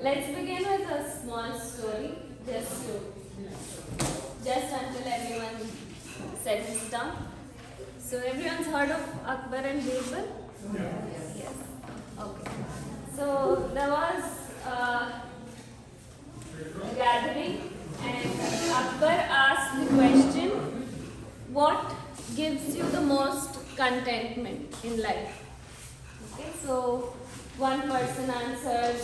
let's begin with a small story, just until everyone settles down. So everyone's heard of Akbar and Birbal? Yes. Okay. So there was a gathering, and Akbar asked the question, what gives you the most contentment in life? Okay, so one person answered,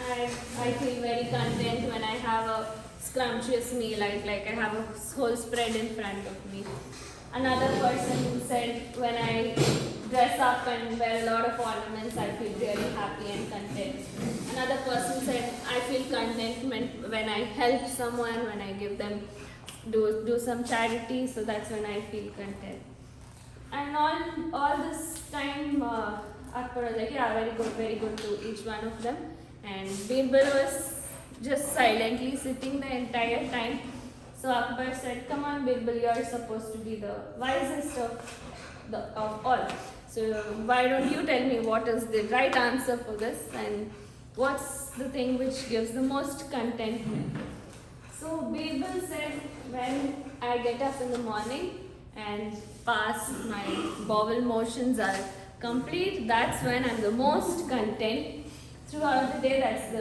I feel very content when I have a scrumptious meal, like I have a whole spread in front of me. Another person said, when I dress up and wear a lot of ornaments, I feel really happy and content. Another person said, I feel contentment when I help someone, when I give them, do some charity, so that's when I feel content. And all this time, Akbar was like, yeah, very good to each one of them. And Birbal was just silently sitting the entire time. So Akbar said, come on Birbal, you are supposed to be the wisest of all. So why don't you tell me what is the right answer for this, and what's the thing which gives the most contentment? So Birbal said, when I get up in the morning and past my bowel motions are complete, that's when I'm the most content. Throughout the day, that's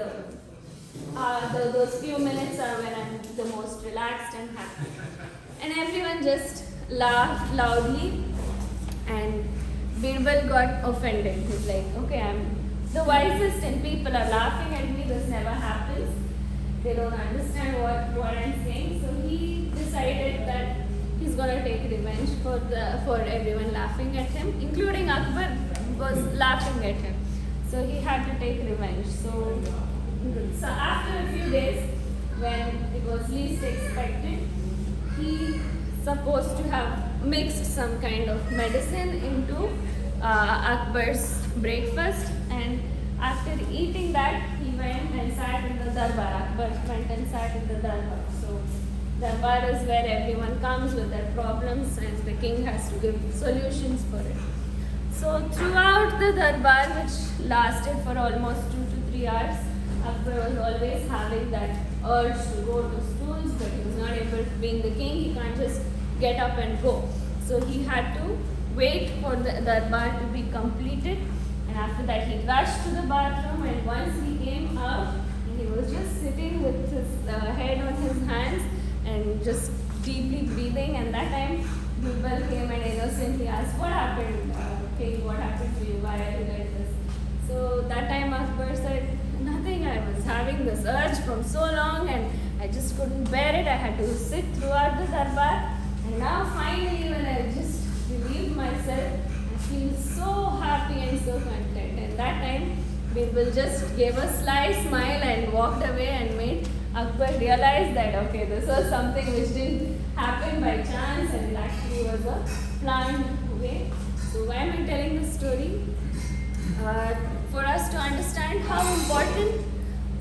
those few minutes are when I'm the most relaxed and happy. And everyone just laughed loudly, and Birbal got offended. He's like, okay, I'm the wisest and people are laughing at me, this never happens. They don't understand what I'm saying. So he decided that he's gonna take revenge for everyone laughing at him, including Akbar was laughing at him. So he had to take revenge. So after a few days, when it was least expected, he supposed to have mixed some kind of medicine into Akbar's breakfast, and after eating that, he went and sat in the darbar. Akbar went and sat in the darbar. So darbar is where everyone comes with their problems, and the king has to give solutions for it. So throughout the darbar, which lasted for almost 2 to 3 hours, Akbar was always having that urge to go to stools, but he was not able to. Being the king, he can't just get up and go. So he had to wait for the darbar to be completed, and after that he rushed to the bathroom, and once he came out, he was just sitting with his head on his hands and just deeply breathing. And that time Birbal came and innocently asked, what happened? King, what happened to you? Why are you like this? So that time Akbar said, nothing, I was having this urge from so long and I just couldn't bear it. I had to sit throughout the darbar, and now finally when I just relieved myself, I feel so happy and so content. And that time Birbal just gave a sly smile and walked away, and made Akbar realize that okay, this was something which didn't happen by chance, and it actually was a planned way. So why am I telling this story? For us to understand how important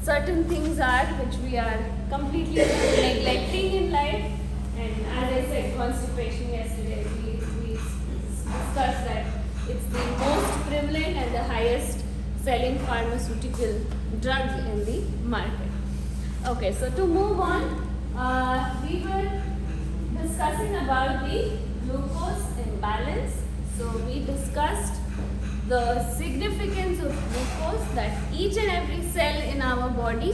certain things are which we are completely neglecting in life. And as I said, constipation yesterday, we discussed that it's the most prevalent and the highest selling pharmaceutical drug in the market. Okay, so to move on, we were discussing about the glucose imbalance. So we discussed the significance of glucose, that each and every cell in our body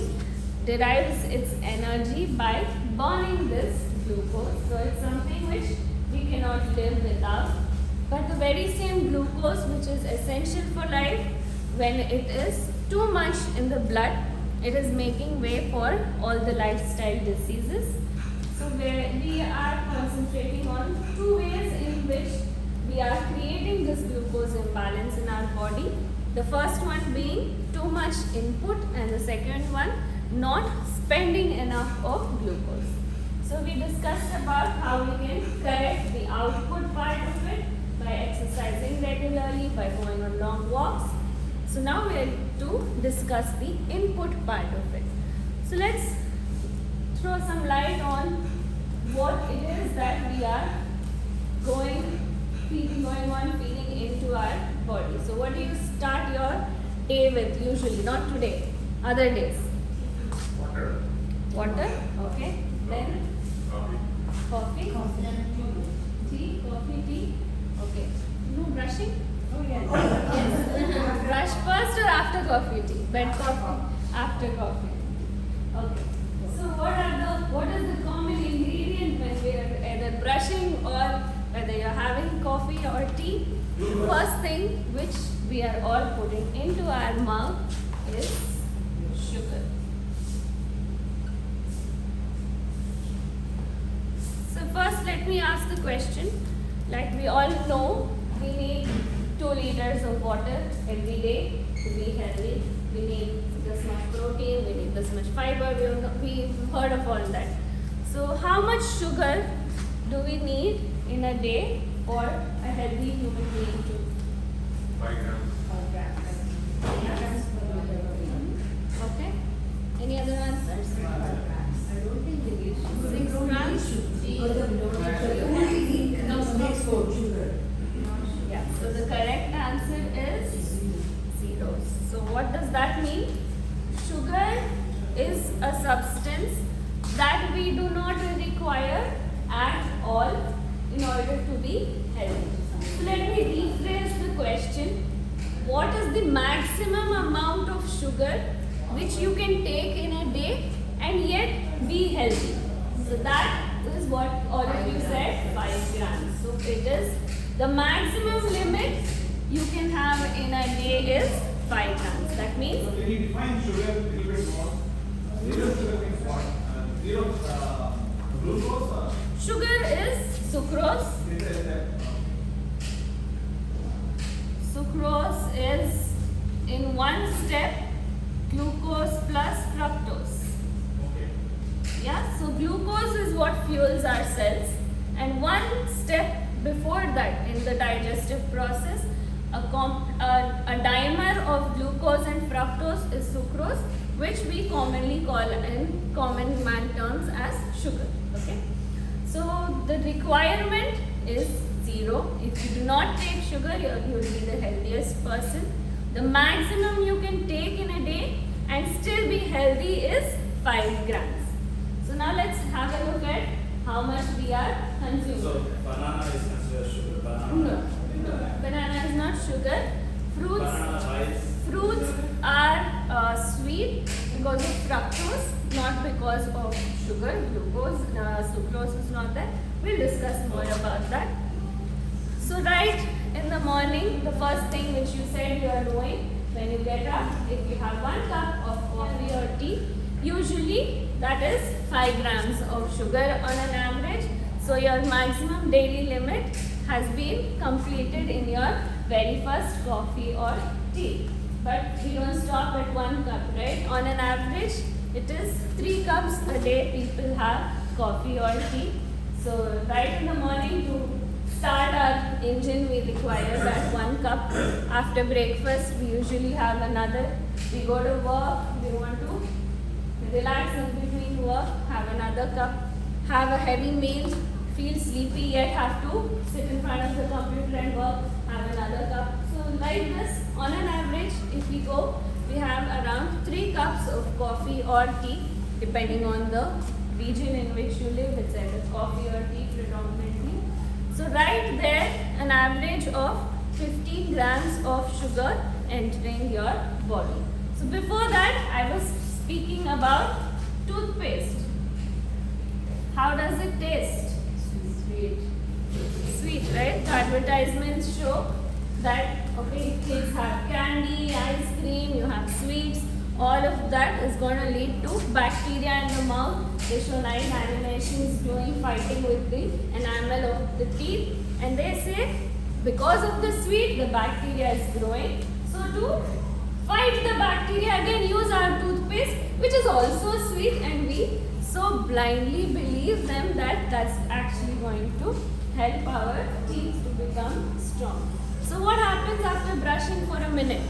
derives its energy by burning this glucose. So it's something which we cannot live without. But the very same glucose which is essential for life, when it is too much in the blood, it is making way for all the lifestyle diseases. So we are concentrating on 2 ways in which we are creating this glucose imbalance in our body. The first one being too much input, and the second one not spending enough of glucose. So we discussed about how we can correct the output part of it by exercising regularly, by going on long walks. So now we are to discuss the input part of it. So let's throw some light on what it is that we are going on feeding into our body. So what do you start your day with usually? Not today, other days. Water. Okay. Then coffee. Tea. Coffee, tea. Okay. No brushing? Oh yes. Yes. Brush first or after coffee, tea? Bed coffee. After coffee. Okay. So what is the common ingredient when we are either brushing or whether you're having coffee or tea? The first thing which we are all putting into our mouth is sugar. So first let me ask the question. Like we all know, we need 2 liters of water every day to be healthy. We need this much protein, we need this much fiber, we've heard of all that. So how much sugar do we need in a day for a healthy human being to? 5 grams. Okay. Any other answers? 6 grams? Yeah. So the correct answer is 0. So what does that mean? Sugar is a substance that we do not require at all in order to be healthy. So let me rephrase the question. What is the maximum amount of sugar which you can take in a day and yet be healthy? So that is what all of you said, 5 grams. So it is the maximum limit you can have in a day is 5 grams. That means So can you define sugar a little bit more? Zero sugar means what? Zero glucose? sugar is sucrose. Sucrose is in one step glucose plus fructose. Okay. Yeah, so glucose is what fuels our cells, and one step before that in the digestive process, a dimer of glucose and fructose is sucrose, which we commonly call in common man terms as sugar. Okay, so the requirement is 0. If you do not take sugar, you will be the healthiest person. The maximum you can take in a day and still be healthy is 5 grams. So now let's have a look at how much we are consuming. So banana is considered sugar. Banana. No, banana is not sugar. Banana rice. Fruits are sweet because of fructose, not because of sugar. Glucose, sucrose is not there. We'll discuss more about that. So right in the morning, the first thing which you said you are doing when you get up, if you have 1 cup of coffee or tea, usually that is 5 grams of sugar on an average. So your maximum daily limit has been completed in your very first coffee or tea. But we don't stop at 1 cup, right? On an average, it is 3 cups a day people have coffee or tea. So right in the morning to start our engine, we require that 1 cup. After breakfast, we usually have another. We go to work, we want to relax in between work, have another cup, have a heavy meal, feel sleepy yet have to sit in front of the computer and work, have another cup. So like this, on an average, if we go, we have around 3 cups of coffee or tea, depending on the region in which you live. It's either coffee or tea predominantly. So right there, an average of 15 grams of sugar entering your body. So before that, I was speaking about toothpaste. How does it taste? Sweet. Sweet, right? The advertisements show that, okay, kids have candy, ice cream, you have sweets. All of that is going to lead to bacteria in the mouth. They show nice animations fighting with the enamel of the teeth. And they say, because of the sweet, the bacteria is growing. So to fight the bacteria, again use our toothpaste, which is also sweet, and we so blindly believe them that that's actually going to help our teeth to become strong. So what happens after brushing for a minute?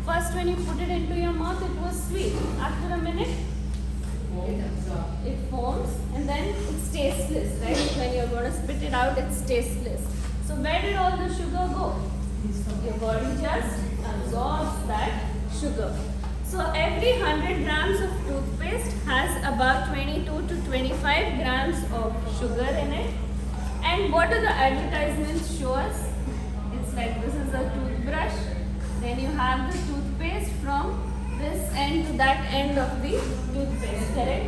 First, when you put it into your mouth, it was sweet. After a minute, it foams, and then it's tasteless, right? When you're going to spit it out, it's tasteless. So where did all the sugar go? Your body just absorbs that sugar. So every 100 grams of toothpaste has about 22 to 25 grams of sugar in it. And what do the advertisements show us? It's like this is a toothbrush. Then you have the toothpaste from this end to that end of the toothpaste, correct?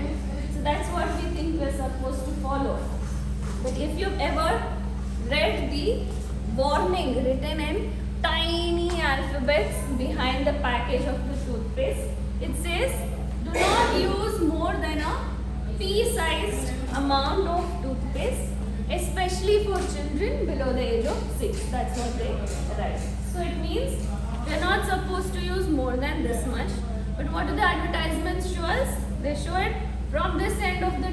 So that's what we think we're supposed to follow. But if you've ever read the warning written in tiny alphabets behind the package of the toothpaste, it says do not use more than a pea-sized amount of toothpaste, especially for children below the age of 6. That's what they write. So it means we're not supposed to use more than this much. But what do the advertisements show us? They show it from this end of the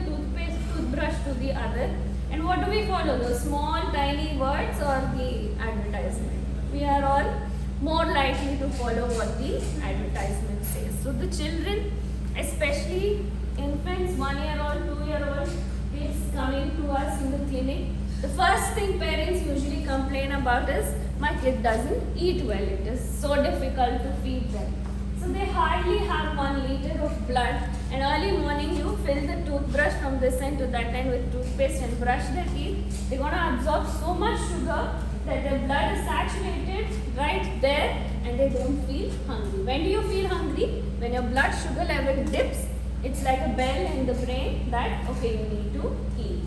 toothbrush to the other. And what do we follow? The small tiny words or the advertisement? We are all more likely to follow what the advertisement says. So the children, especially infants, 1-year-old, 2-year-old kids coming to us in the clinic, the first thing parents usually complain about is, my kid doesn't eat well, it is so difficult to feed them. So they hardly have 1 liter of blood, and early morning you fill the toothbrush from this end to that end with toothpaste and brush their teeth. They're going to absorb so much sugar that their blood is saturated right there and they don't feel hungry. When do you feel hungry? When your blood sugar level dips, it's like a bell in the brain that, okay, you need to eat.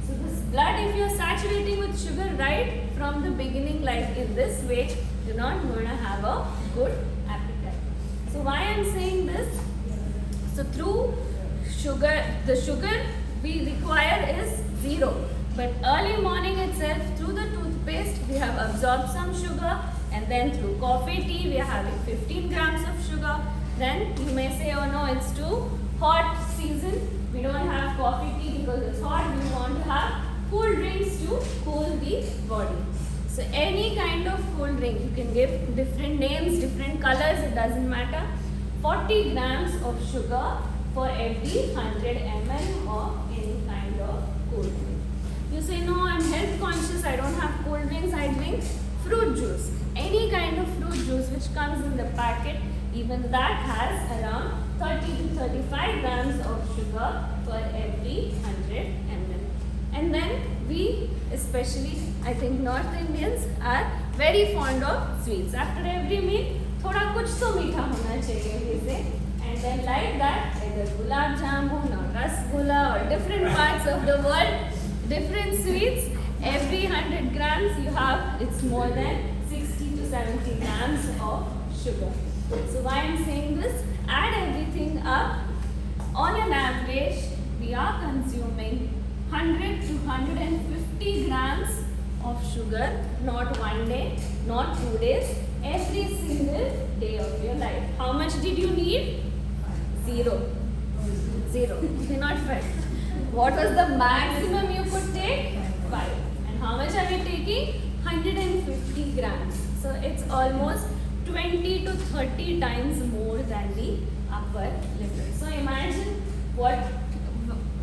So this blood, if you're saturating with sugar right from the beginning, like in this way, you're not going to have a good appetite. So why I'm saying this? So through sugar, the sugar we require is 0. But early morning itself, through the toothpaste, we have absorbed some sugar, and then through coffee, tea, we are having 15 grams of sugar. Then you may say, oh no, it's too hot season. We don't have coffee, tea because it's hot. We want to have cool drinks to cool the body. So any kind of cool drink, you can give different names, different colors, it doesn't matter. 40 grams of sugar for every 100 ml of any kind of cool drink. You say, no, I'm health conscious, I don't have cold drinks, I drink fruit juice. Any kind of fruit juice which comes in the packet, even that has around 30 to 35 grams of sugar for every 100 ml. And then we, especially I think North Indians, are very fond of sweets. After every meal, thoda kuch to meetha hona chahiye, we say. And then like that, either gulab jamun or rasgulla or different parts of the world, different sweets, every 100 grams you have, it's more than 60 to 70 grams of sugar. So why I'm saying this? Add everything up. On an average, we are consuming 100 to 150 grams of sugar, not one day, not 2 days, every single day of your life. How much did you need? 0. Okay, not 5. What was the maximum you could take? 5. And how much are we taking? 150 grams. So it's almost 20 to 30 times more than the upper limit. So imagine what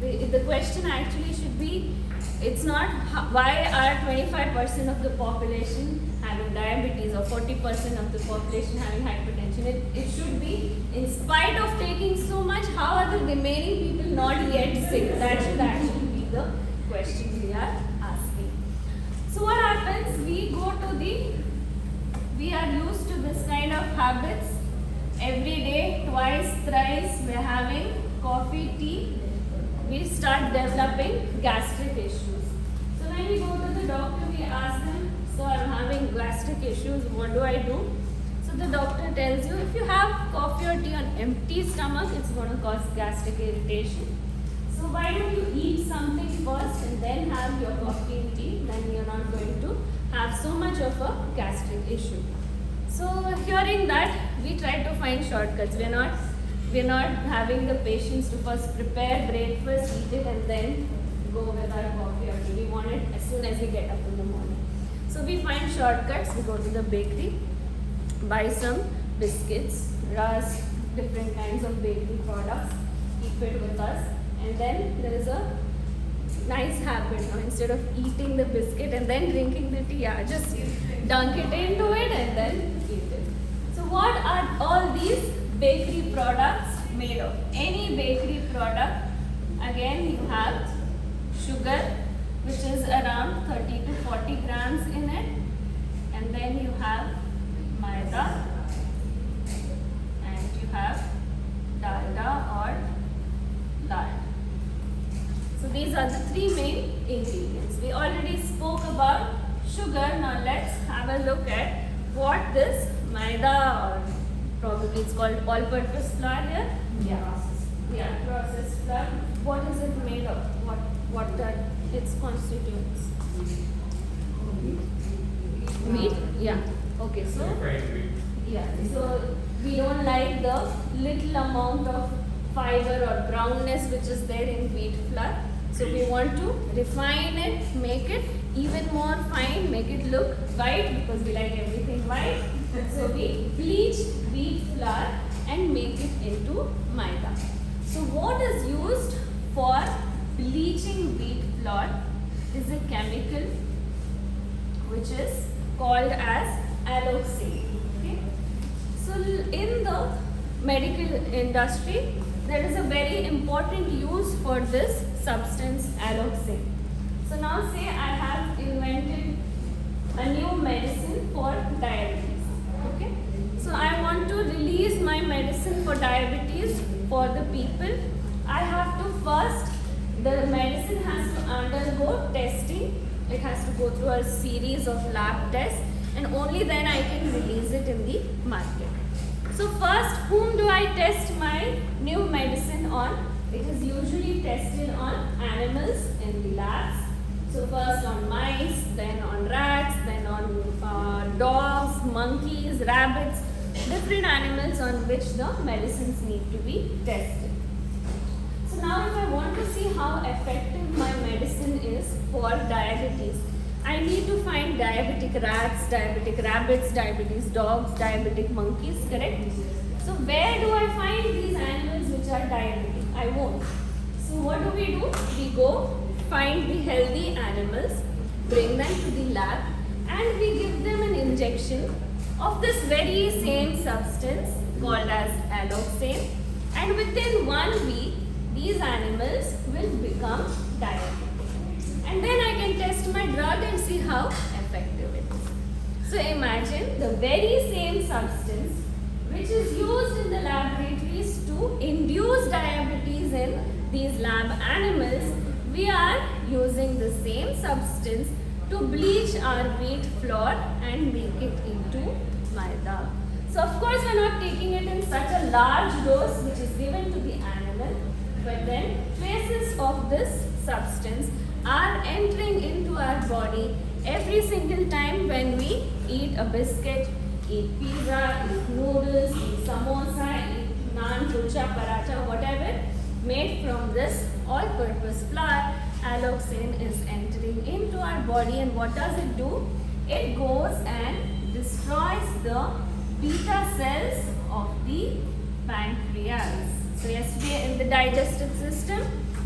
the question actually should be. It's not why are 25% of the population having diabetes or 40% of the population having hypertension. It should be, in spite of taking so much, how are the remaining people not yet sick? That should actually be the question we are asking. So what happens? We are used to this kind of habits. Every day, twice, thrice, we are having coffee, tea. We start developing gastric issues. So when we go to the doctor, we ask them, so I'm having gastric issues, what do I do? So the doctor tells you, if you have coffee or tea on empty stomach, it's going to cause gastric irritation. So why don't you eat something first and then have your coffee and tea, then you're not going to have so much of a gastric issue. So hearing that, we try to find shortcuts. We're not having the patience to first prepare breakfast, eat it, and then go with our coffee or tea. We want it as soon as we get up in the morning. So we find shortcuts. We go to the bakery, buy some biscuits, rusk, different kinds of bakery products, keep it with us. And then there is a nice habit. Instead of eating the biscuit and then drinking the tea, just dunk it into it and then eat it. So what are all these bakery products made of? Any bakery product. Again, you have sugar, which is around 30 to 40 grams in it. And then you have maida. And you have dalda or lard. So these are the three main ingredients. We already spoke about sugar. Now let's have a look at what this maida, or probably it's called all-purpose flour here. Yeah, processed flour. What is it made of? What are its constituents? Wheat. Yeah. Okay. So yeah. So we don't like the little amount of fiber or brownness which is there in wheat flour. So we want to refine it, make it even more fine, make it look white because we like everything white. So we bleach wheat flour and make it into maida. So what is used for bleaching wheat flour is a chemical which is called as alloxane. Okay? So in the medical industry, there is a very important use for this substance alloxane. So now say I have invented a new medicine for diabetes. Okay? So I want to release my medicine for diabetes for the people. I have to first, the medicine has to undergo testing. It has to go through a series of lab tests, and only then I can release it in the market. So first, whom do I test my new medicine on? It is usually tested on animals in the labs. So first on mice, then on rats, then on dogs, monkeys, rabbits, different animals on which the medicines need to be tested. So now if I want to see how effective my medicine is for diabetes, I need to find diabetic rats, diabetic rabbits, diabetes dogs, diabetic monkeys, correct? So where do I find these animals which are diabetic? I won't. So what do? We go find the healthy animals, bring them to the lab, and we give them an injection of this very same substance called as alloxane, and within 1 week these animals will become diabetic. And then I can test my drug and see how effective it is. So imagine the very same substance which is used in the laboratories to induce diabetes in these lab animals, we are using the same substance to bleach our wheat flour and make it into maida. So of course we are not taking it in such a large dose which is given to the animal, but then traces of this substance are entering into our body every single time when we eat a biscuit, eat pizza, eat noodles, eat samosa, eat naan, kulcha, paratha, whatever made from this all-purpose flour. Alloxane is entering into our body, and what does it do? It goes and destroys the beta cells of the pancreas. So yesterday in the digestive system,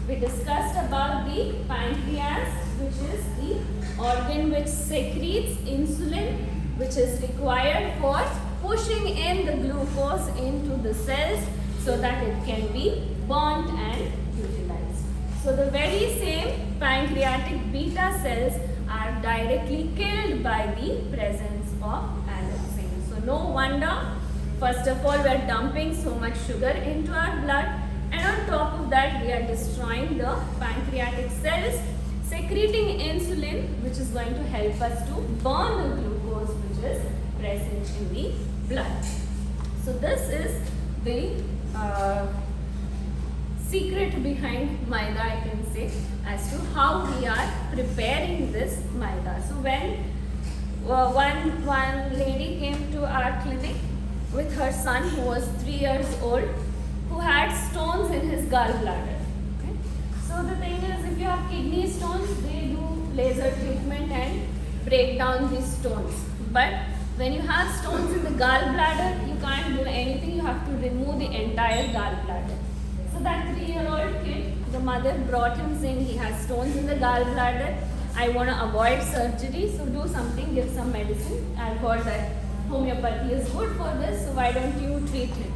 we discussed about the pancreas, which is the organ which secretes insulin, which is required for pushing in the glucose into the cells so that it can be burnt and utilized. So the very same pancreatic beta cells are directly killed by the presence of alloxane. So no wonder, first of all, we are dumping so much sugar into our blood, and on top of that we are destroying the pancreatic cells, secreting insulin, which is going to help us to burn the glucose which is present in the blood. So this is the secret behind maida, I can say, as to how we are preparing this maida. So when one lady came to our clinic with her son who was 3 years old, who had stones in his gallbladder. Okay? So the thing is, if you have kidney stones, they do laser treatment and break down these stones. But when you have stones in the gallbladder, you can't do anything, you have to remove the entire gallbladder. So that 3-year-old kid, the mother brought him saying he has stones in the gallbladder. I want to avoid surgery, so do something, give some medicine. I've heard that homeopathy is good for this, so why don't you treat him?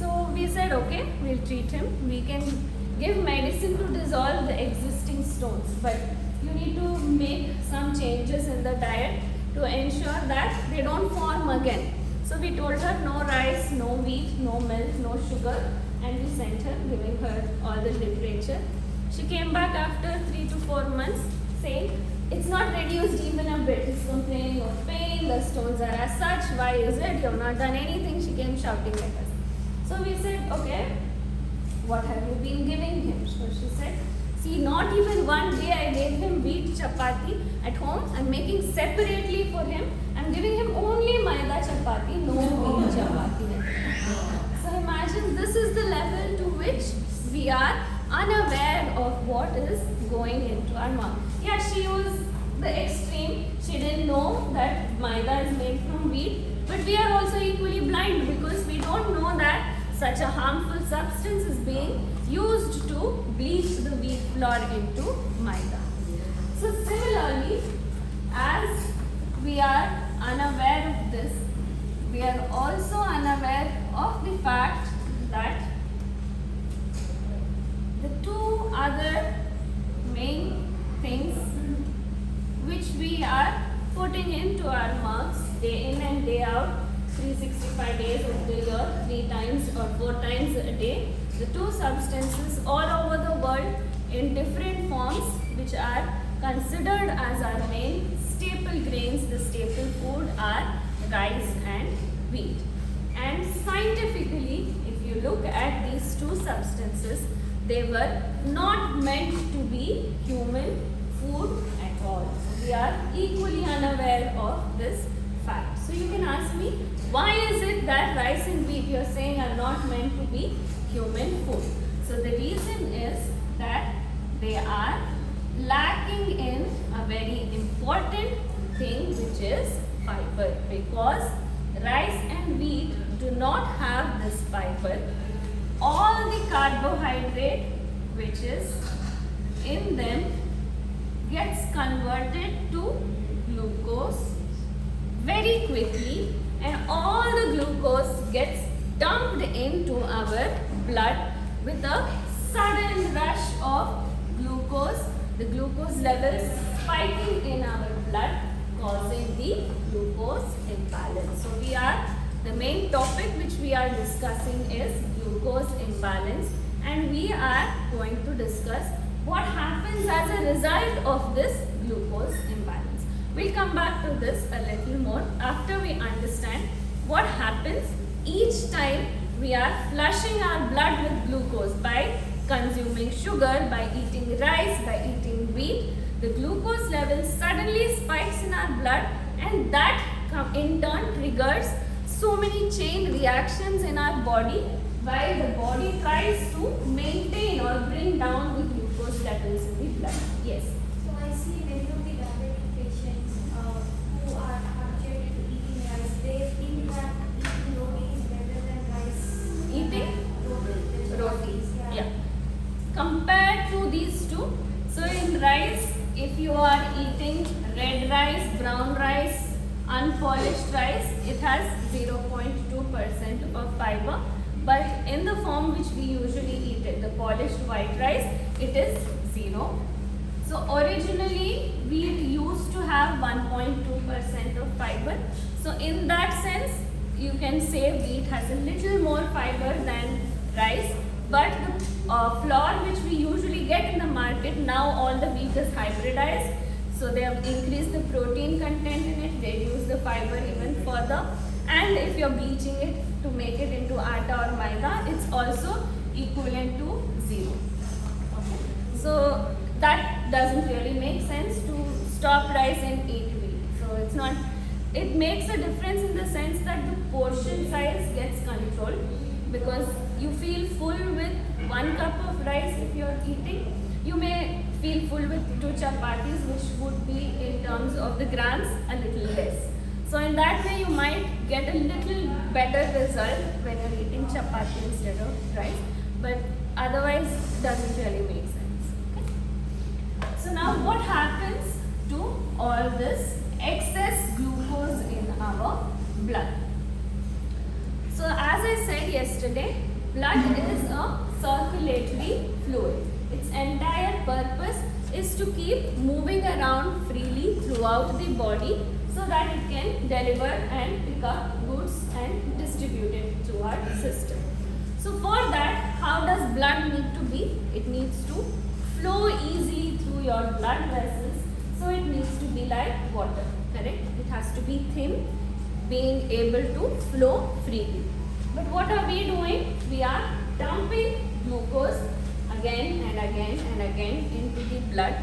So we said, okay, we'll treat him. We can give medicine to dissolve the existing stones, but you need to make some changes in the diet to ensure that they don't form again. So we told her no rice, no wheat, no milk, no sugar, and we sent her, giving her all the literature. She came back after 3 to 4 months saying, it's not reduced even a bit. It's complaining of pain, the stones are as such, why is it? You have not done anything. She came shouting at us. So we said, okay, what have you been giving him? So she said, see, not even one day I gave him wheat chapati at home. I'm making separately for him. I'm giving him only maida chapati, no wheat chapati. So imagine this is the level to which we are unaware of what is going into our mouth. Yeah, she was the extreme. She didn't know that maida is made from wheat. But we are also equally blind because we don't know that such a harmful substance is being used to bleach the wheat flour into maida. So similarly, as we are unaware of this, we are also unaware of the fact that the two other main things which we are putting into our mouths day in and day out, 365 days of the year, 3 times or 4 times a day, the two substances all over the world in different forms which are considered as our main staple grains, the staple food are rice and wheat. And scientifically, if you look at these two substances, they were not meant to be human food at all. We are equally unaware of this fact. So you can ask me, why is it that rice and wheat you're saying are not meant to be human food? So the reason is that they are lacking in a very important thing, which is fiber, because rice and wheat do not have this fiber. All the carbohydrate which is in them gets converted to glucose very quickly, and all the glucose gets dumped into our blood with a sudden rush of glucose, the glucose levels spiking in our blood, causing the glucose imbalance. So the main topic which we are discussing is glucose imbalance, and we are going to discuss what happens as a result of this glucose imbalance. We'll come back to this a little more after we understand what happens each time we are flushing our blood with glucose by consuming sugar, by eating rice, by eating wheat. The glucose level suddenly spikes in our blood, and that in turn triggers so many chain reactions in our body, while the body tries to maintain or bring down the glucose levels in the blood. Yes. So I see many of the diabetic patients who are habituated to eating rice, they think that eating roti is better than rice. Eating rotis. Yeah. Yeah. Compared to these two, so in rice, if you are eating red rice, brown rice, unpolished rice, it has 0.2% of fiber. But in the form which we usually eat it, the polished white rice, it is 0. So originally wheat used to have 1.2% of fiber. So in that sense, you can say wheat has a little more fiber than rice. But the flour which we usually get in the market, now all the wheat is hybridized. So they have increased the protein content in it, reduced the fiber even further. And if you're bleaching it to make it into atta or maida, it's also equivalent to 0. Okay. So that doesn't really make sense to stop rice and eat wheat. So it's not, it makes a difference in the sense that the portion size gets controlled, because you feel full with 1 cup of rice if you're eating. You may feel full with 2 chapatis, which would be in terms of the grams a little less. So in that way you might get a little better result when you're eating chapati instead of rice, but otherwise doesn't really make sense. Okay? So now what happens to all this excess glucose in our blood? So as I said yesterday, blood is a circulatory fluid. Its entire purpose is to keep moving around freely throughout the body so that it can deliver and pick up goods and distribute it through our system. So for that, how does blood need to be? It needs to flow easily through your blood vessels. So it needs to be like water, correct? It has to be thin, being able to flow freely. But what are we doing? We are dumping glucose again and again and again into the blood.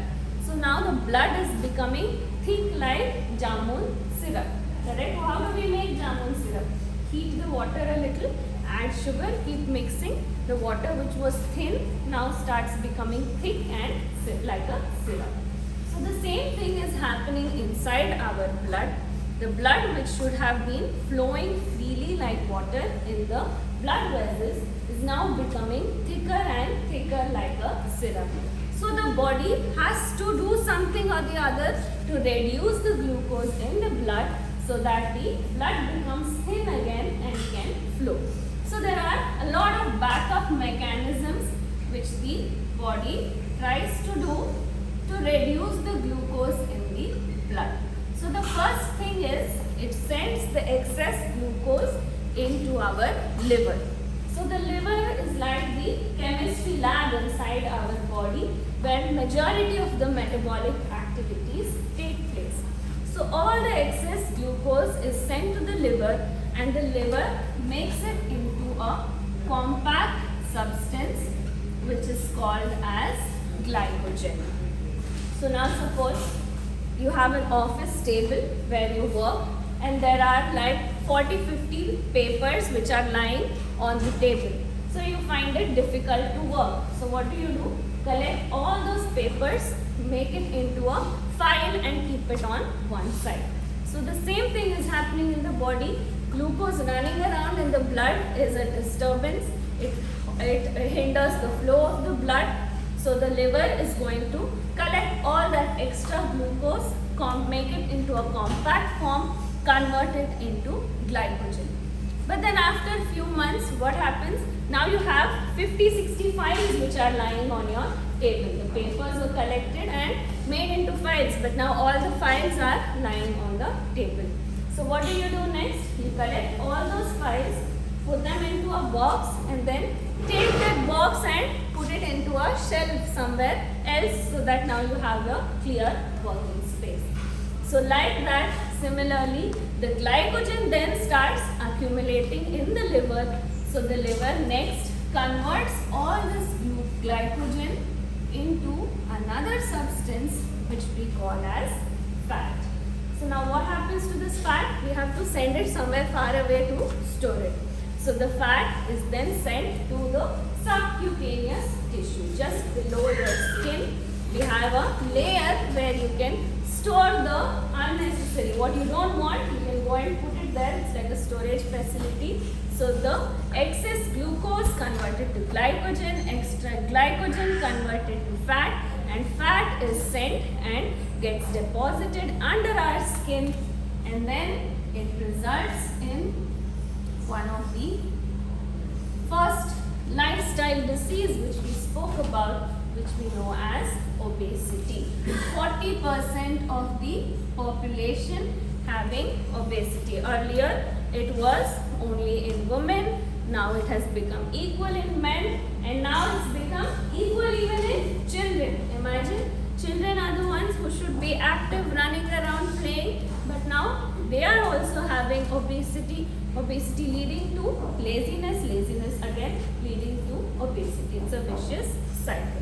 So now the blood is becoming thick like jamun syrup, correct? How do we make jamun syrup? Heat the water a little, add sugar, keep mixing. The water which was thin now starts becoming thick and like a syrup. So the same thing is happening inside our blood. The blood which should have been flowing freely like water in the blood vessels is now becoming thicker and thicker like a syrup. So the body has to do something or the other to reduce the glucose in the blood so that the blood becomes thin again and can flow. So there are a lot of backup mechanisms which the body tries to do to reduce the glucose in the blood. So the first thing is it sends the excess glucose into our liver. So the liver is like the chemistry lab inside our body where majority of the metabolic activities take place. So all the excess glucose is sent to the liver and the liver makes it into a compact substance which is called as glycogen. So now suppose you have an office table where you work and there are like 40-50 papers which are lying on the table. So you find it difficult to work. So what do? Collect all those papers, make it into a file and keep it on one side. So the same thing is happening in the body. Glucose running around in the blood is a disturbance. It hinders the flow of the blood. So the liver is going to collect all that extra glucose, make it into a compact form, convert it into glycogen. But then after a few months, what happens? Now you have 50-60 files which are lying on your table. The papers were collected and made into files, but now all the files are lying on the table. So what do you do next? You collect all those files, put them into a box and then take that box and put it into a shelf somewhere else so that now you have a clear working space. So like that, similarly, the glycogen then starts accumulating in the liver. So the liver next converts all this glycogen into another substance which we call as fat. So now what happens to this fat? We have to send it somewhere far away to store it. So the fat is then sent to the subcutaneous tissue. Just below your skin, we have a layer where you can store the unnecessary. What you don't want, you can go and put it there. It's like a storage facility. So the excess glucose converted to glycogen, extra glycogen converted to fat, and fat is sent and gets deposited under our skin, and then it results in one of the first lifestyle disease which we spoke about, which we know as obesity. 40% of the population having obesity. Earlier it was only in women, now it has become equal in men, and now it's become equal even in children. Imagine, children are the ones who should be active, running around, playing, but now they are also having obesity. Obesity leading to laziness, laziness again leading to obesity. It's a vicious cycle.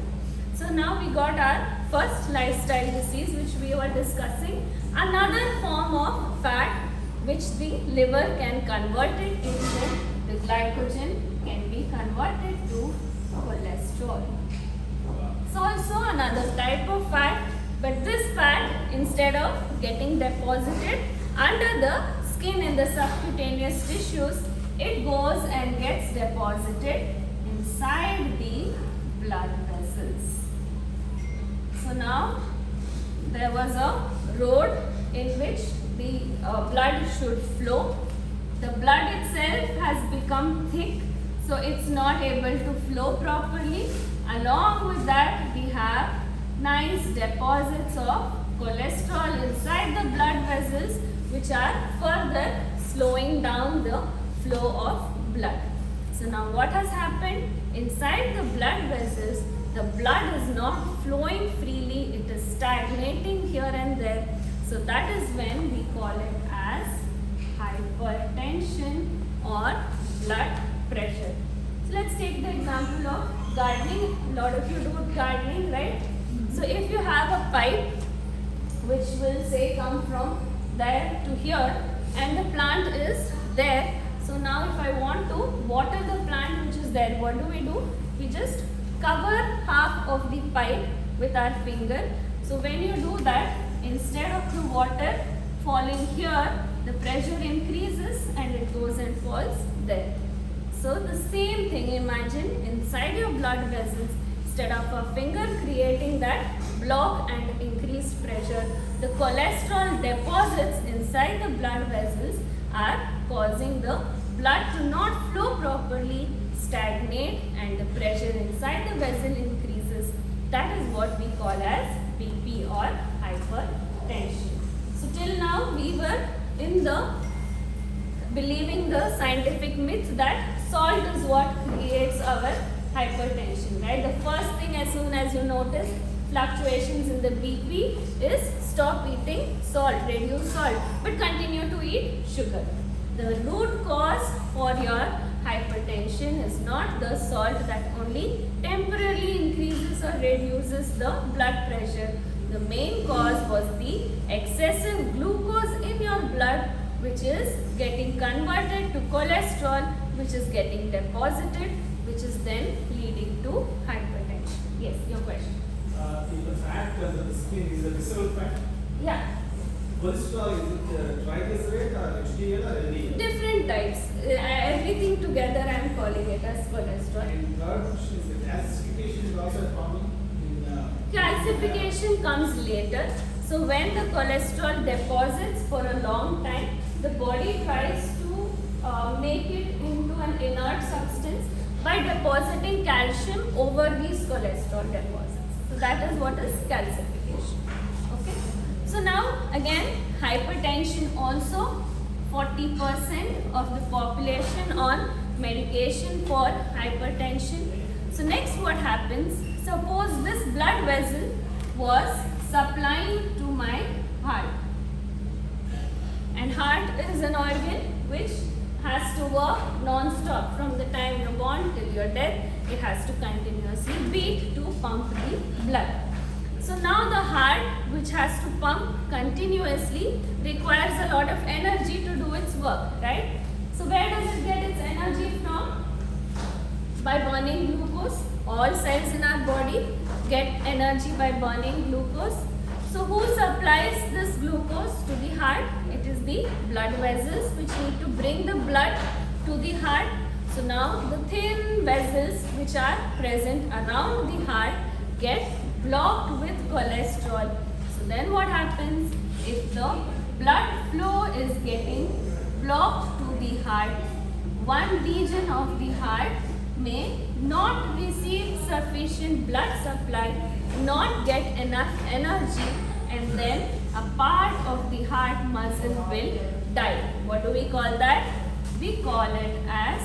So now we got our first lifestyle disease which we were discussing. Another form of fat which the liver can convert it into, the glycogen can be converted to cholesterol. It's also another type of fat, but this fat, instead of getting deposited under the skin in the subcutaneous tissues, it goes and gets deposited inside the blood vessels. So now there was a road in which the blood should flow. The blood itself has become thick, so it's not able to flow properly. Along with that, we have nice deposits of cholesterol inside the blood vessels, which are further slowing down the flow of blood. So now what has happened? Inside the blood vessels, the blood is not flowing freely, it is stagnating here and there. So that is when we call it as hypertension or blood pressure. So let's take the example of gardening. A lot of you do gardening, right? So if you have a pipe which will say come from there to here and the plant is there. So now if I want to water the plant which is there, what do? We just cover half of the pipe with our finger. So when you do that, instead of the water falling here, the pressure increases and it goes and falls there. So the same thing, imagine inside your blood vessels, instead of a finger creating that block and increased pressure, the cholesterol deposits inside the blood vessels are causing the blood to not flow properly, stagnate, and the pressure inside the vessel increases. That is what we call as BP or hypertension. So till now we were in the believing the scientific myth that salt is what creates our hypertension, right? The first thing as soon as you notice fluctuations in the BP is stop eating salt, reduce salt, but continue to eat sugar. The root cause for your hypertension is not the salt that only temporarily increases or reduces the blood pressure. The main cause was the excessive glucose in your blood, which is getting converted to cholesterol, which is getting deposited, which is then leading to hypertension. Yes, your question. In the fat under the skin is a visceral fat. Yeah. Cholesterol, is it triglyceride or HDL or LDL? Different types. Everything together I am calling it as cholesterol. And third question is the calcification is also common in Calcification comes later. So when the cholesterol deposits for a long time, the body tries to make it into an inert substance by depositing calcium over these cholesterol deposits. So that is what is calcification. Okay. So now again, hypertension also 40% of the population on medication for hypertension. So next what happens? Suppose this blood vessel was supplying to my heart. And heart is an organ which has to work non-stop from the time you're born till your death. It has to continuously beat to pump the blood. So now the heart, which has to pump continuously, requires a lot of energy to do its work, right? So where does it get its energy from? By burning glucose. All cells in our body get energy by burning glucose. So who supplies this glucose to the heart? It is the blood vessels which need to bring the blood to the heart. So now the thin vessels which are present around the heart get blocked with cholesterol. So then what happens? If the blood flow is getting blocked to the heart, one region of the heart may not receive sufficient blood supply, not get enough energy, and then a part of the heart muscle will die. What do we call that? We call it as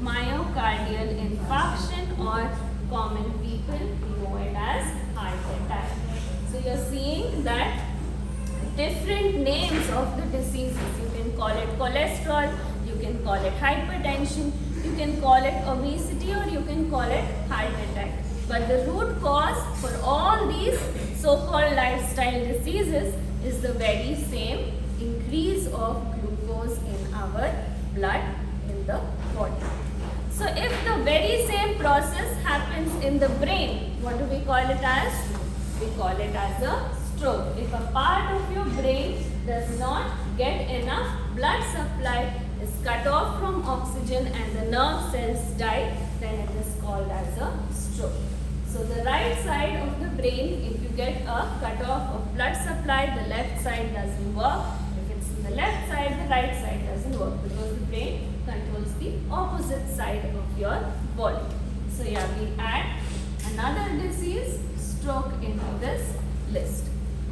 myocardial infarction, or common people know it as heart attack. So you're seeing that different names of the diseases. You can call it cholesterol, you can call it hypertension, you can call it obesity, or you can call it heart attack. But the root cause for all these so-called lifestyle diseases is the very same increase of glucose in our blood in the body. So if the very same process happens in the brain, what do we call it as? We call it as a stroke. If a part of your brain does not get enough blood supply, is cut off from oxygen and the nerve cells die, then it is called as a stroke. So the right side of the brain, if you get a cut off of blood supply, the left side doesn't work. If it's in the left side, the right side doesn't work, because the brain controls the opposite side of your body. So yeah, we add another disease, stroke, into this list.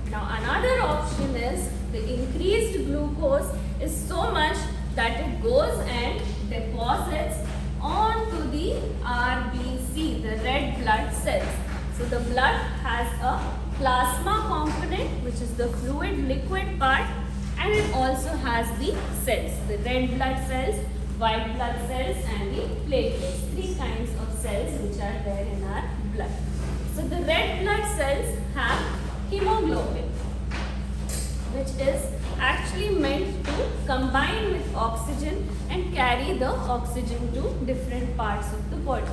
Now another option is the increased glucose is so much that it goes and deposits onto the RBC, the red blood cells. So the blood has a plasma component, which is the fluid liquid part, and it also has the cells, the red blood cells, white blood cells, and the platelets. 3 kinds of cells which are there in our blood. So the red blood cells have hemoglobin, which is actually meant to combine with oxygen and carry the oxygen to different parts of the body.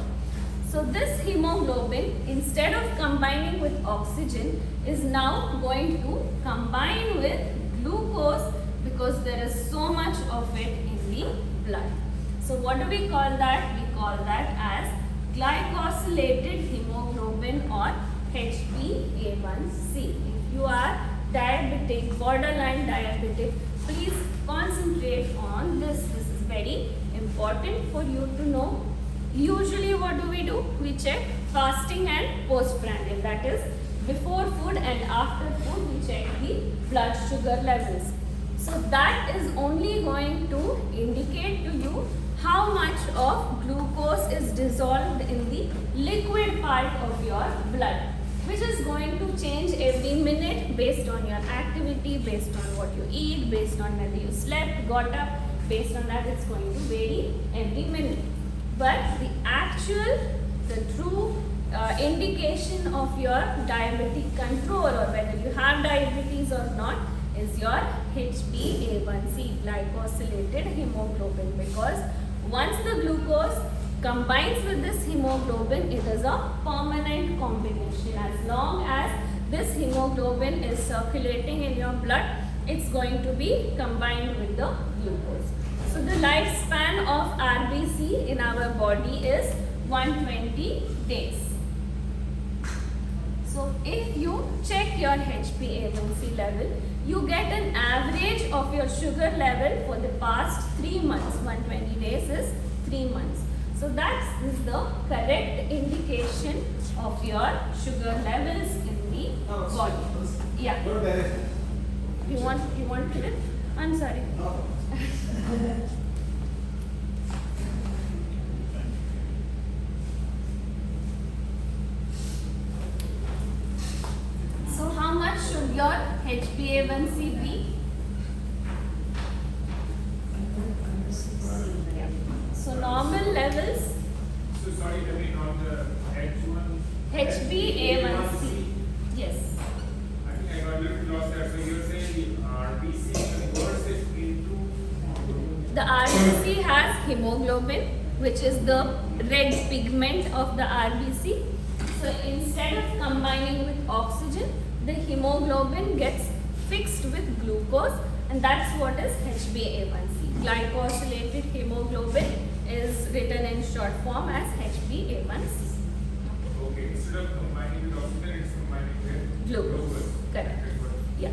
So this hemoglobin, instead of combining with oxygen, is now going to combine with glucose because there is so much of it in the blood. So what do we call that? We call that as glycosylated hemoglobin or HbA1c. If you are diabetic, borderline diabetic, please concentrate on this. This is very important for you to know. Usually what do? We check fasting and postprandial, that is before food and after food we check the blood sugar levels. So that is only going to indicate to you how much of glucose is dissolved in the liquid part of your blood, which is going to change every minute based on your activity, based on what you eat, based on whether you slept, got up. Based on that, it's going to vary every minute. But the actual, the true indication of your diabetic control or whether you have diabetes or not is your HbA1c, glycosylated hemoglobin, because once the glucose combines with this hemoglobin, it is a permanent combination. As long as this hemoglobin is circulating in your blood, it's going to be combined with the glucose. So the lifespan of RBC in our body is 120 days. So if you check your HbA1c level, you get an average of your sugar level for the past 3 months. 120 days is 3 months. So that is the correct indication of your sugar levels in the body. Yeah. Go direction. You want to do it? I'm sorry. No. So how much should your HbA1c be? Yeah. So normal levels, So sorry, I mean on the H1. HbA1c. Yes. I think I got a little lost there. So you're saying the RBC converts it into. The RBC has hemoglobin, which is the red pigment of the RBC. So instead of combining with oxygen, the hemoglobin gets fixed with glucose, and that's what is HbA1c. Glycosylated hemoglobin is written in short form as HbA1c. Okay, instead of combining with oxygen, it's combining with Glucose. Correct. Yeah.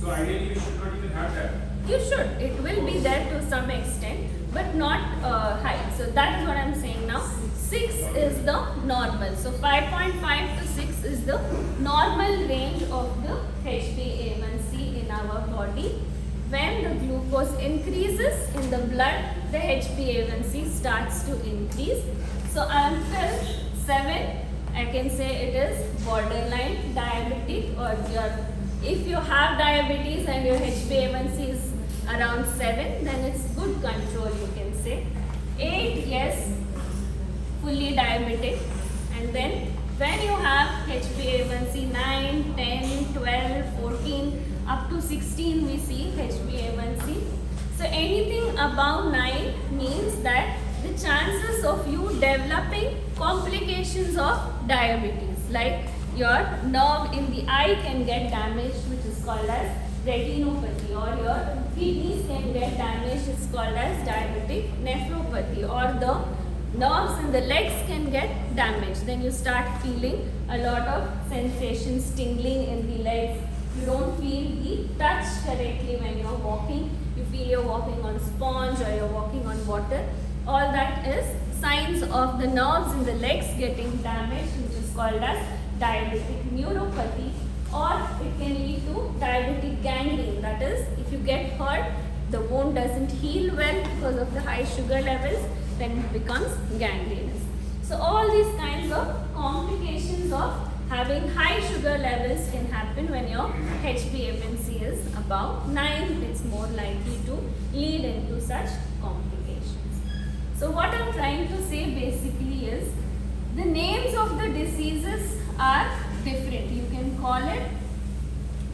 So ideally, we should not even have that. You should. It will be there to some extent, but not high. So that is what I'm saying now. 6 is the normal. So 5.5 to 6 is the normal range of the HbA1c in our body. When the glucose increases in the blood, the HbA1c starts to increase. So until 7, I can say it is borderline diabetic, or if you have diabetes and your HbA1c is around 7, then it's good control, you can say. 8, yes, fully diabetic. And then when you have HbA1c 9, 10, 12, 14, up to 16 we see HbA1c. So anything above 9 means that the chances of you developing complications of diabetes, like your nerve in the eye can get damaged, which is called as retinopathy, or your kidneys can get damaged, it's called as diabetic nephropathy, or the nerves in the legs can get damaged. Then you start feeling a lot of sensations, tingling in the legs. You don't feel the touch correctly when you're walking. you feel you're walking on sponge or you're walking on water, all that is signs of the nerves in the legs getting damaged, which is called as diabetic neuropathy, or it can lead to diabetic gangrene. That is, if you get hurt, the wound doesn't heal well because of the high sugar levels, then it becomes gangrenous. So all these kinds of complications of having high sugar levels can happen when your HbA1c is above 9. It's more likely to lead into such complications. So what I'm trying to say basically is the names of the diseases are different. You can call it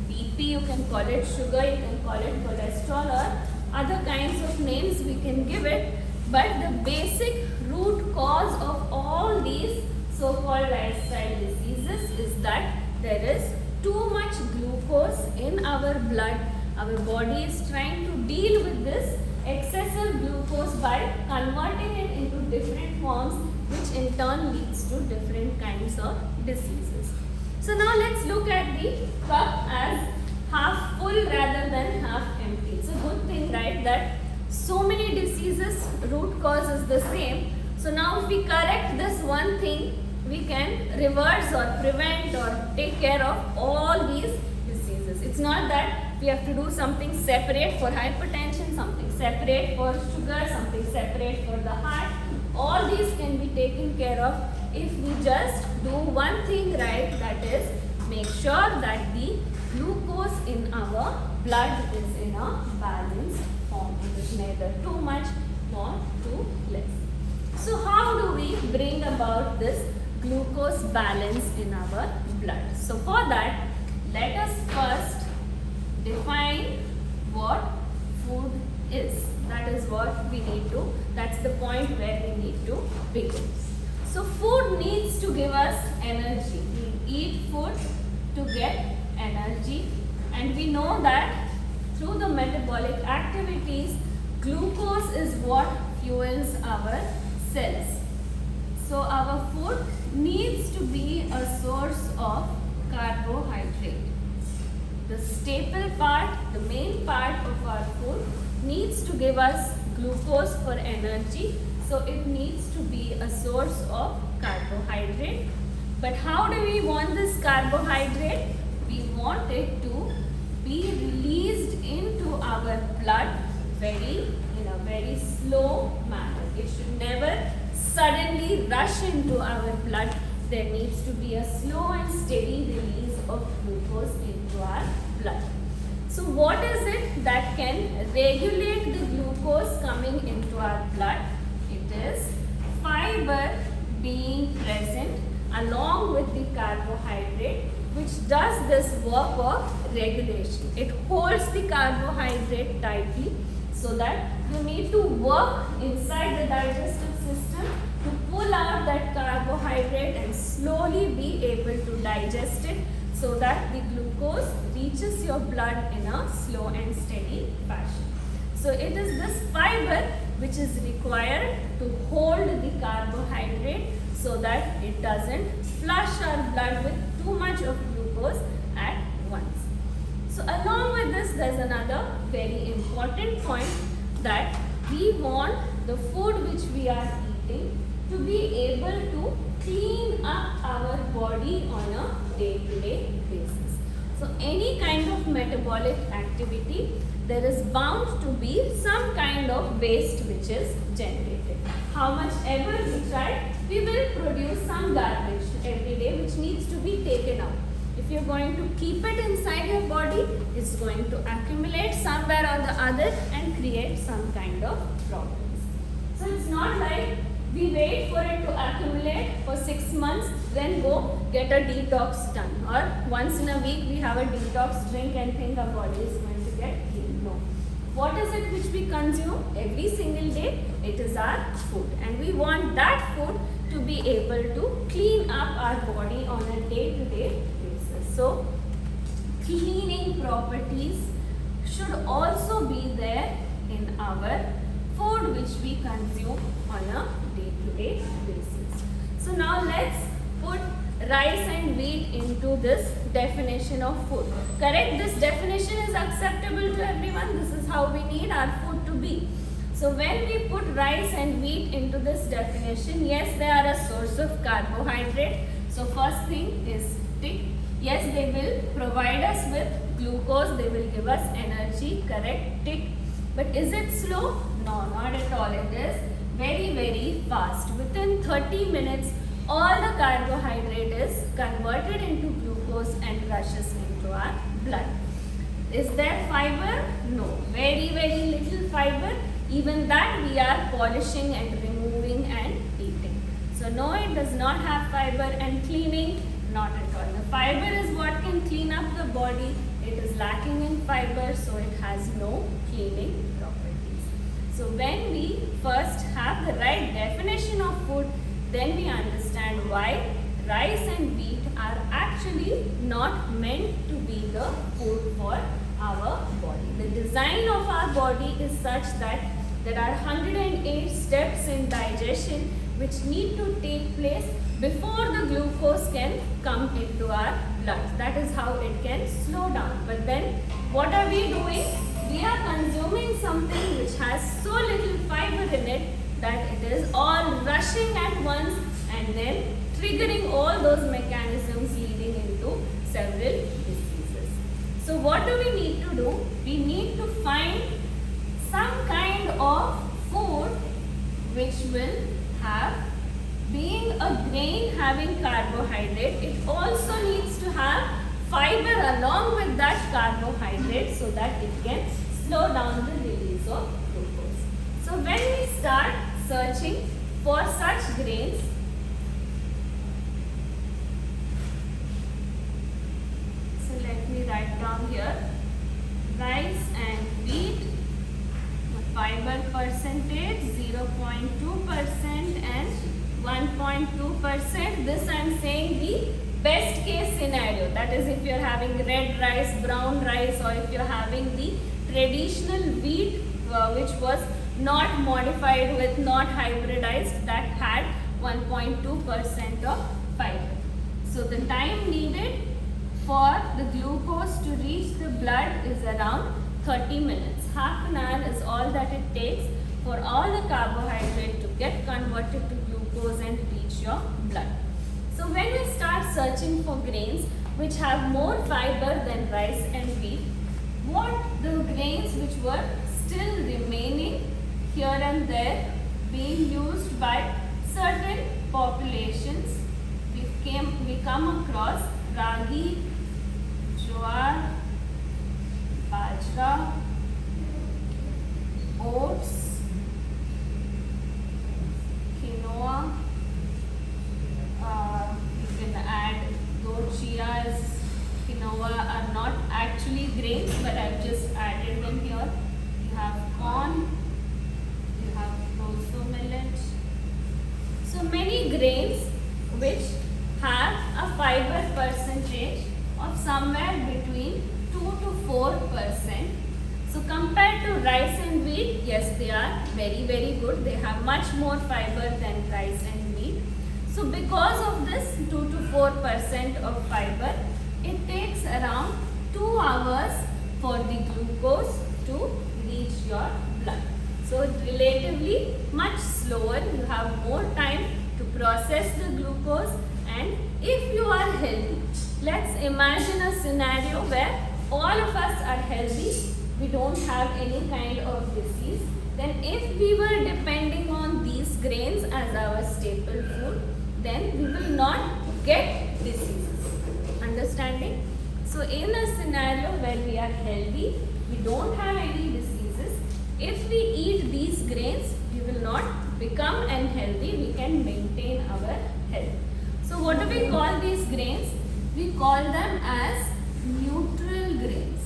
BP, you can call it sugar, you can call it cholesterol, or other kinds of names we can give it. But the basic root cause of all these so-called lifestyle diseases is that there is too much glucose in our blood. Our body is trying to deal with this excessive glucose by converting it into different forms, which in turn leads to different kinds of diseases. So now let's look at the cup as half full rather than half empty. It's a good thing, right, that so many diseases root cause is the same. So now if we correct this one thing, we can reverse or prevent or take care of all these diseases. It's not that we have to do something separate for hypertension, something separate for sugar, something separate for the heart. All these can be taken care of if we just do one thing right, that is make sure that the glucose in our blood is in a balanced form. It is neither too much nor too less. So how do we bring about this glucose balance in our blood? So for that, let us first define what food is. That is what we need to, that's the point where we need to begin. So food needs to give us energy. We eat food to get energy, and we know that through the metabolic activities, glucose is what fuels our cells. So our food needs to be a source of carbohydrate. The staple part, the main part of our food needs to give us glucose for energy. So it needs to be a source of carbohydrate. But how do we want this carbohydrate? We want it to be released into our blood in a very slow manner. It should never suddenly rush into our blood. There needs to be a slow and steady release of glucose into our blood. So what is it that can regulate the glucose coming into our blood? It is fiber being present along with the carbohydrate, which does this work of regulation. It holds the carbohydrate tightly so that you need to work inside the digestive system to pull out that carbohydrate and slowly be able to digest it so that the glucose reaches your blood in a slow and steady fashion. So it is this fiber which is required to hold the carbohydrate so that it doesn't flush our blood with too much of glucose at once. So along with this, there's another very important point, that we want the food which we are eating to be able to clean up our body on a day-to-day basis. So any kind of metabolic activity, there is bound to be some kind of waste which is generated. How much ever we try, we will produce some garbage every day which needs to be taken out. If you're going to keep it inside your body, it's going to accumulate somewhere or the other and create some kind of problems. So it's not like we wait for it to accumulate for 6 months, then go get a detox done. Or once in a week we have a detox drink and think our body is going to get healed. No. What is it which we consume every single day? It is our food. And we want that food to be able to clean up our body on a day-to-day basis. So, cleaning properties should also be there in our food which we consume on a day-to-day basis. So now let's put rice and wheat into this definition of food. Correct? This definition is acceptable to everyone. This is how we need our food to be. So when we put rice and wheat into this definition, yes, they are a source of carbohydrate. So first thing is tick. Yes, they will provide us with glucose. They will give us energy. Correct? Tick. But is it slow? No, not at all. It is very, very fast. Within 30 minutes, all the carbohydrate is converted into glucose and rushes into our blood. Is there fiber? No. Very, very little fiber. Even that we are polishing and removing and eating. So no, it does not have fiber. And cleaning? Not at all. The fiber is what can clean up the body. It is lacking in fiber, so it has no cleaning properties. So when we first have the right definition of food, then we understand why rice and wheat are actually not meant to be the food for our body. The design of our body is such that there are 108 steps in digestion which need to take place before the glucose can come into our blood. That is how it can slow down. But then what are we doing? We are consuming something which has so little fiber in it that it is all rushing at once and then triggering all those mechanisms leading into several diseases. So what do we need to do? We need to find some kind of food which will have, being a grain having carbohydrate, it also needs to have fiber along with that carbohydrate so that it can slow down the release of glucose. So when we start searching for such grains, so let me write down here, rice and wheat, fiber percentage 0.2% and 1.2%. This I am saying the best case scenario. That is if you are having red rice, brown rice, or if you are having the traditional wheat which was not modified with, not hybridized, that had 1.2% of fiber. So the time needed for the glucose to reach the blood is around 30 minutes. Half an hour is all that it takes for all the carbohydrate to get converted to glucose and reach your blood. So when we start searching for grains which have more fiber than rice and wheat, what the grains which were still remaining here and there being used by certain populations, we come across ragi, jowar, bajra, oats, quinoa, you can add though chias, quinoa are not actually grains but I've just added them here. You have corn, you have also millet. So many grains which have a fiber percentage of somewhere between 2 to 4%. So compared to rice and wheat, yes, they are very, very good. They have much more fiber than rice and wheat. So because of this 2 to 4% of fiber, it takes around 2 hours for the glucose to reach your blood. So relatively much slower. You have more time to process the glucose, and if you are healthy, let's imagine a scenario where all of us are healthy, we don't have any kind of disease, then if we were depending on these grains as our staple food, then we will not get diseases. Understanding? So in a scenario where we are healthy, we don't have any diseases, if we eat these grains, we will not become unhealthy, we can maintain our health. So what do we call these grains? We call them as neutral grains.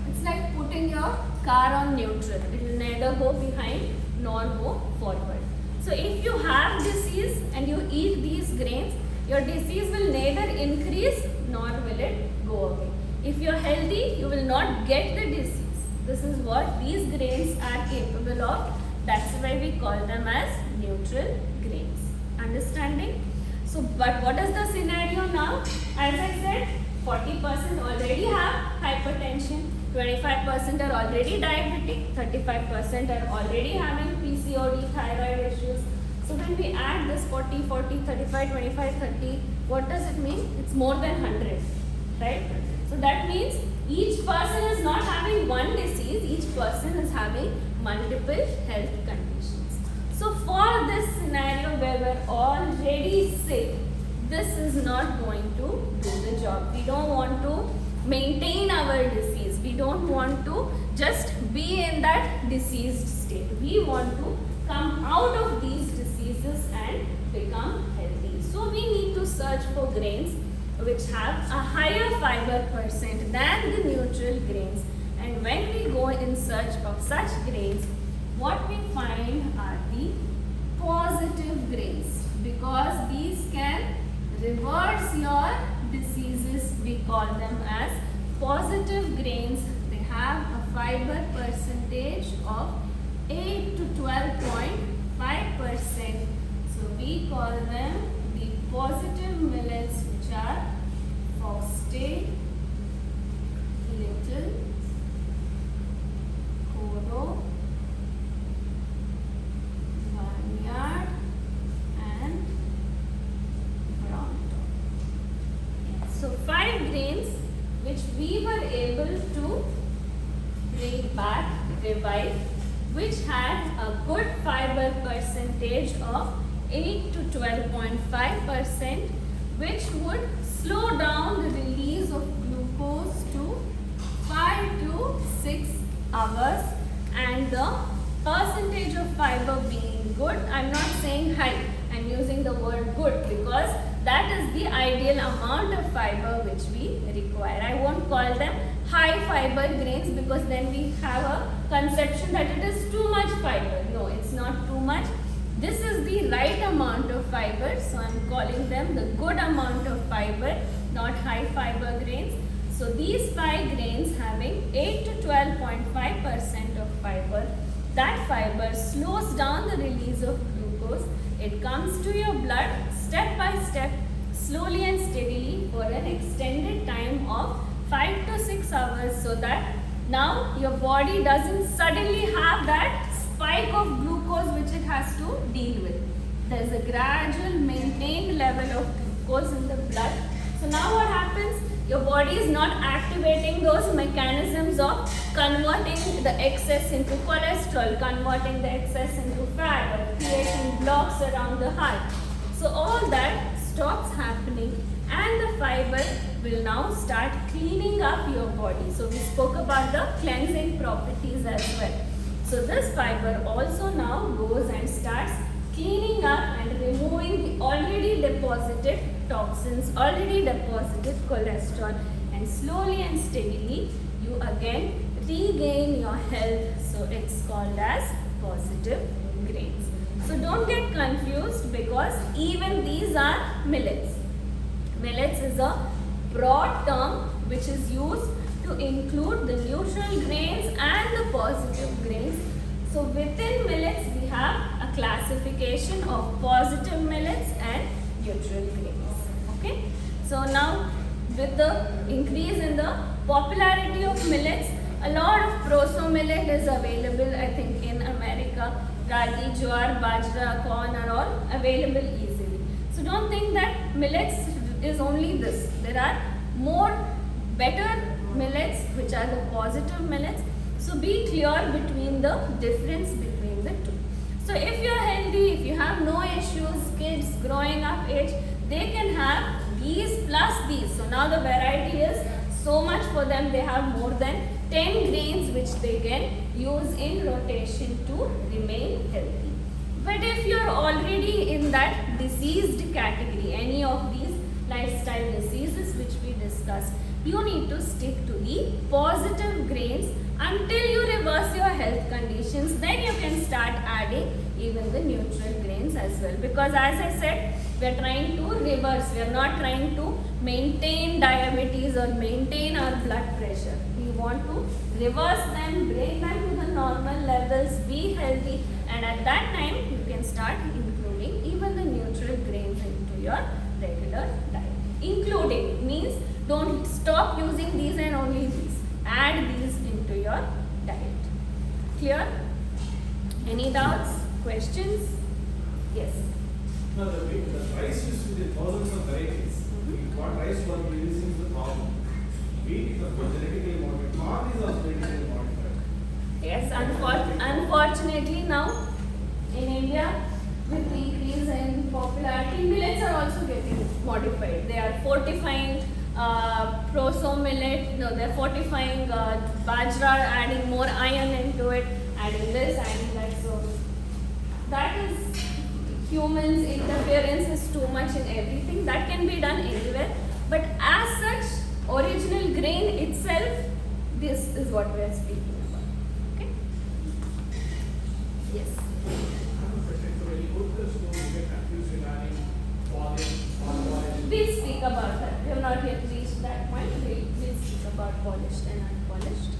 It's like putting your car on neutral. It will neither go behind nor go forward. So if you have disease and you eat these grains, your disease will neither increase nor will it go away. If you are healthy, you will not get the disease. This is what these grains are capable of. That's why we call them as neutral grains. Understanding? but what is the scenario now? As I said, 40% already have hypertension, 25% are already diabetic, 35% are already having PCOD, thyroid issues. So when we add this 40, 40, 35, 25, 30, what does it mean? It's more than 100, right? So that means each person is not having one disease, each person is having multiple health conditions. So for this scenario where we're already sick, this is not going to do the job. We don't want to maintain our disease. We don't want to just be in that diseased state. We want to come out of these diseases and become healthy. So we need to search for grains which have a higher fiber percent than the neutral grains. And when we go in search of such grains, what we find are the positive grains, because these can reverse your diseases. We call them as positive grains. They have a fiber percentage of 8 to 12.5%. So we call them the positive millets, which are foxtail, little, kodo, barnyard, and brown top. So 5 grains which we were able to bring back, revive, which had a good fiber percentage of 8 to 12.5%, which would slow down the release of glucose to 5 to 6 hours, and the percentage of fiber being good. I'm not saying high, I'm using the word good because that is the ideal amount of fiber which we require. I won't call them high fiber grains because then we have a conception that it is too much fiber. No, it's not too much. This is the right amount of fiber, so I'm calling them the good amount of fiber, not high fiber grains. So these 5 grains having 8 to 12.5% of fiber, that fiber slows down the release of glucose. It comes to your blood step by step, slowly and steadily for an extended time of 5 to 6 hours, so that now your body doesn't suddenly have that spike of glucose which it has to deal with. There's a gradual maintained level of glucose in the blood. So now what happens? Your body is not activating those mechanisms of converting the excess into cholesterol, converting the excess into fat, or creating blocks around the heart. So all that stops happening, and the fiber will now start cleaning up your body. So we spoke about the cleansing properties as well. So this fiber also now goes and starts cleaning up and removing the already deposited toxins, already deposited cholesterol, and slowly and steadily you again regain your health. So it's called as positive grains. So don't get confused because even these are millets. Millets is a broad term which is used to include the neutral grains and the positive grains. So within millets we have a classification of positive millets and neutral grains. Okay. So now with the increase in the popularity of millets, a lot of proso millet is available. I think in America, ragi, jowar, bajra, corn are all available easily. So don't think that millets is only this. There are more better millets which are the positive millets. So be clear between the difference between the two. So if you are healthy, if you have no issues, kids growing up age, they can have these plus these. So now the variety is so much for them. They have more than 10 grains which they can use in rotation to remain healthy. But if you are already in that diseased category, any of these lifestyle diseases which we discussed, you need to stick to the positive grains until you reverse your health conditions. Then you can start adding even the neutral grains as well. Because as I said, we are trying to reverse. We are not trying to maintain diabetes or maintain our blood pressure. We want to reverse them, bring them to the normal levels, be healthy, and at that time you can start including even the neutral grains into your diet. Don't stop using these and only these. Add these into your diet. Clear? Any doubts? Questions? Yes. No, the rice used to be thousands of varieties. What rice was producing is the problem. Wheat is of course genetically modified. Corn is also genetically modified. Yes, unfortunately now in India, with the increase in popularity, millets are also getting modified. They are fortifying proso millet, no, they're fortifying bajra, adding more iron into it, adding this, adding that. So that is humans' interference is too much in everything. That can be done anywhere. But as such, original grain itself, this is what we are speaking about. Okay? Yes. We'll speak about that. We have not yet reached that point. We'll speak about polished and unpolished.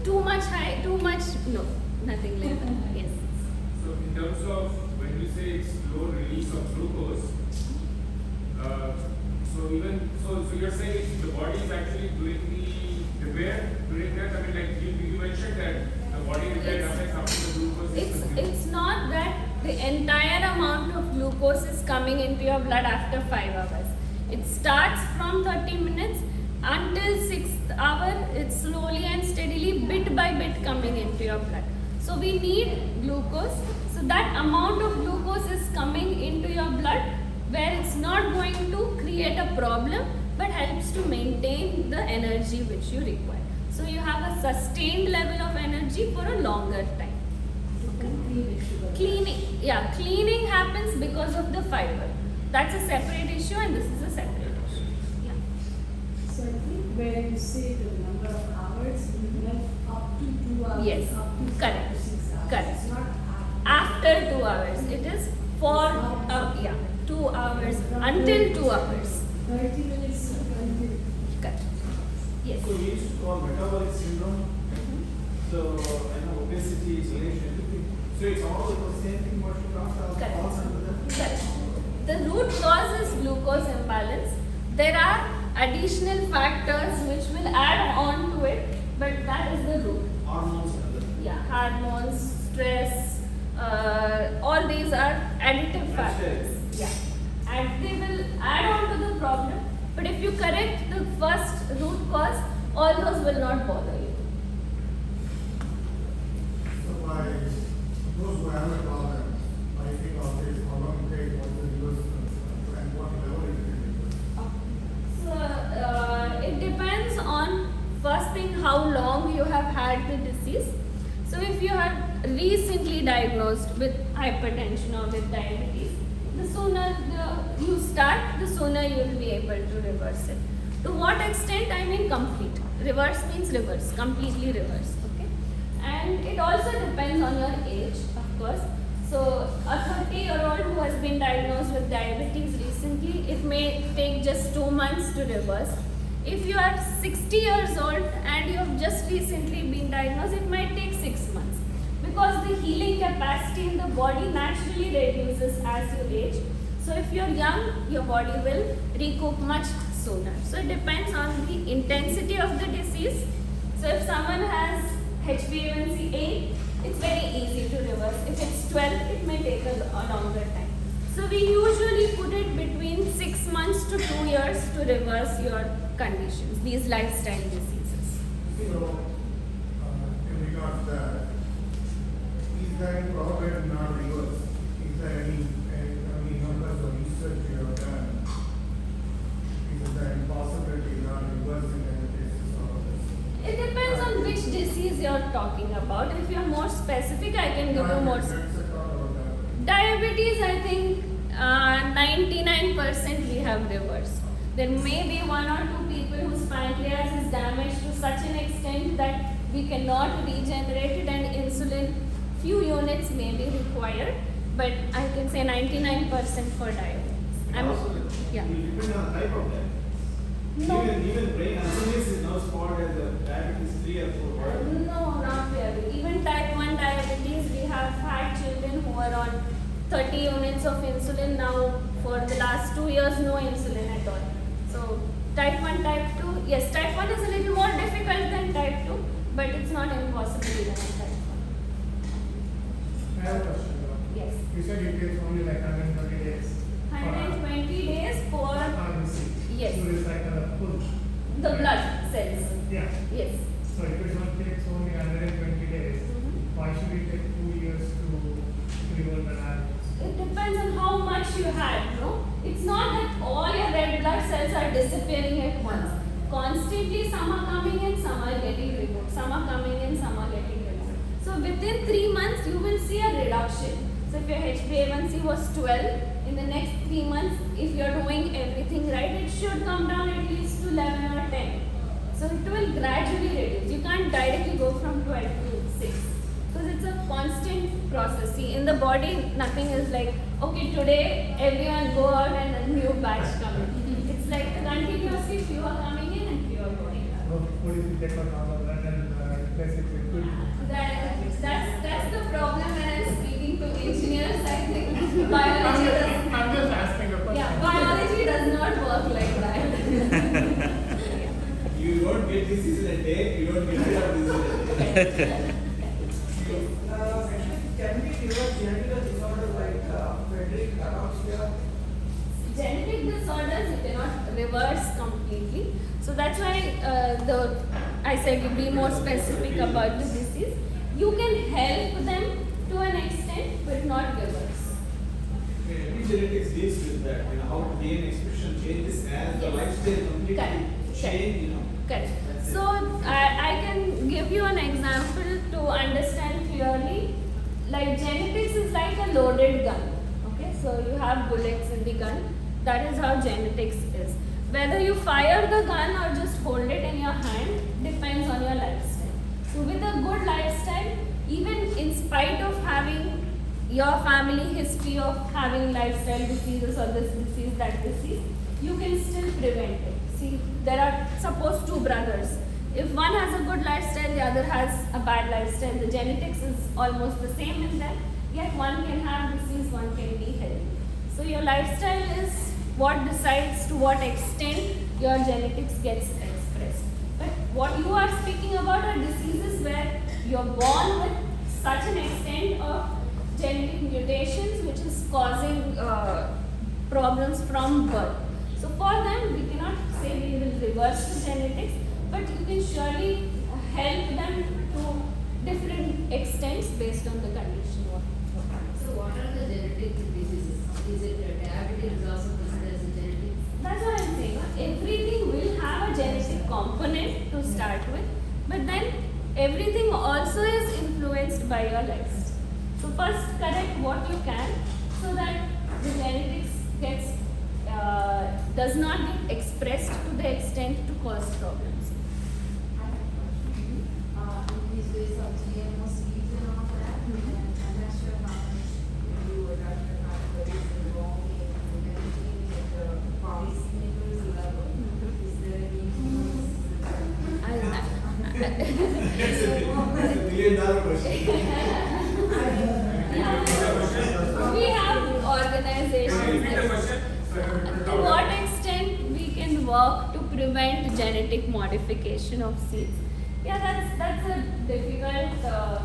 Too much, no, nothing like that. Yes. So in terms of when you say it's low release of glucose, so you're saying the body is actually doing the repair during that. I mean, like you mentioned that the body repair affects after the glucose is consumed. It's not that the entire amount of glucose is coming into your blood after 5 hours. It starts from 30 minutes until 6th hour. It's slowly and steadily, bit by bit, coming into your blood. So we need glucose. So that amount of glucose is coming into your blood where it's not going to create a problem but helps to maintain the energy which you require. So you have a sustained level of energy for a longer time. Cleaning happens because of the fiber. That's a separate issue and this is a separate issue. Yeah. So I think when you say the number of hours, you have up to 2 hours. Yes, up to 5 correct, to 6 hours. correct. It's not After 2 hours, it is for 2 hours until 2 hours. 30 minutes to 20. Correct. Yes. So we used to call metabolic syndrome. So I know obesity, isolation, everything. So it's all the same thing what you talked about. Correct. Falls under that. Correct. The root cause is glucose imbalance. There are additional factors which will add on to it, but that is the root. Hormones and other. Yeah, hormones, stress, all these are additive factors. Yeah, and they will add on to the problem. But if you correct the first root cause, all those will not bother you. So by those who have a problem, I think of this, how long it takes, what the reverse, and what level it is. So it depends on first thing how long you have had the disease. So if you are recently diagnosed with hypertension or with diabetes, the sooner you start, the sooner you will be able to reverse it. To what extent? I mean complete. Reverse means reverse, completely reverse. Okay, and it also depends on your age, of course. So a 30-year-old who has been diagnosed with diabetes recently, it may take just 2 months to reverse. If you are 60 years old and you have just recently been diagnosed, it might take 6 months. Because the healing capacity in the body naturally reduces as you age. So if you're young, your body will recoup much sooner. So it depends on the intensity of the disease. So if someone has HbA1c 8, it's very easy to reverse. If it's 12, it may take a longer time. So we usually put it between 6 months to 2 years to reverse your conditions, these lifestyle diseases. So, in regards to that, is there any problem in our reverse? Is there any numbers or research you have done? Is there any possibility in our reversing any cases of this? It depends on which disease you're talking about. If you're more specific, I can give you more. Let's talk about that. Diabetes, I think 99% we have reversed. There may be 1 or 2 people whose pancreas is damaged to such an extent that we cannot regenerate it and insulin, few units may be required, but I can say 99% for diabetes. Yeah. It depends on the type of diabetes. No. Even brain Alzheimer's is now spotted as a diabetes 3 or 4. No, not really. Even type 1 diabetes, we have had children who are on 30 units of insulin. Now for the last 2 years, no insulin at all. So type 1, type 2, yes, type 1 is a little more difficult than type 2, but it's not impossible even in type 1. I have a question. Yes. You said it takes only like 120 days. 120 days for, RBC. yes, To recycle a full. the blood cells. Yeah. Yes. So if it takes only 120 days, Mhm. why should it take 2 years to revolve the habits? It depends on how much you had, no? It's not that all your red blood cells are disappearing at once. Constantly some are coming in, some are getting removed. Some are coming in, some are getting removed. So within 3 months you will see a reduction. So if your HbA1c was 12, in the next 3 months, if you're doing everything right, it should come down at least to 11 or 10. So it will gradually reduce. You can't directly go from 12 to 6. Because it's a constant process. See, in the body, nothing is like, okay, today everyone go out and a new batch coming. It's like continuously few are coming in and few are going out. What if you take out all of that and replace it with good? That's the problem when I'm speaking to engineers. I think biology does, I'm just asking a question. yeah, biology does not work like that. You don't get disease in a day, you don't get rid of disease in a day. Can we give a genetic disorder like Frederick Aroussia? Genetic disorders you cannot reverse completely. So that's why I said you be more specific about the disease. You can help them to an extent, but not reverse. Epigenetics deals with that, you know, how DNA expression changes as the Yes. lifestyle completely Correct. change, you know. Correct. That's it. So I can give you an example to understand clearly. Like genetics is like a loaded gun. Okay, so you have bullets in the gun. That is how genetics is. Whether you fire the gun or just hold it in your hand depends on your lifestyle. So with a good lifestyle, even in spite of having your family history of having lifestyle diseases or this disease, that disease, you can still prevent it. See, there are suppose 2 brothers. If one has a good lifestyle, the other has a bad lifestyle. The genetics is almost the same in them, yet one can have disease, one can be healthy. So your lifestyle is what decides to what extent your genetics gets expressed. But what you are speaking about are diseases where you're born with such an extent of genetic mutations which is causing problems from birth. So for them, we cannot say we will reverse the genetics, but you can surely help them to different extents based on the condition. So what are the genetic diseases? Is it diabetes is also considered as a genetic? That's what I'm saying. Everything will have a genetic component to start with, but then everything also is influenced by your lifestyle. So first correct what you can so that the genetics gets does not get expressed to the extent to cause problems. These days of GMO seeds and all that, and I'm not sure how much you or Dr. Harper is involved in managing at the policymakers level. Is there any influence? It's a $1 billion question. We have organizations. Repeat the question. To what extent we can work to prevent genetic modification of seeds? Yeah, that's a difficult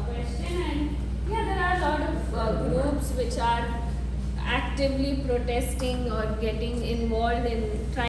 question, and yeah, there are a lot of groups which are actively protesting or getting involved in trying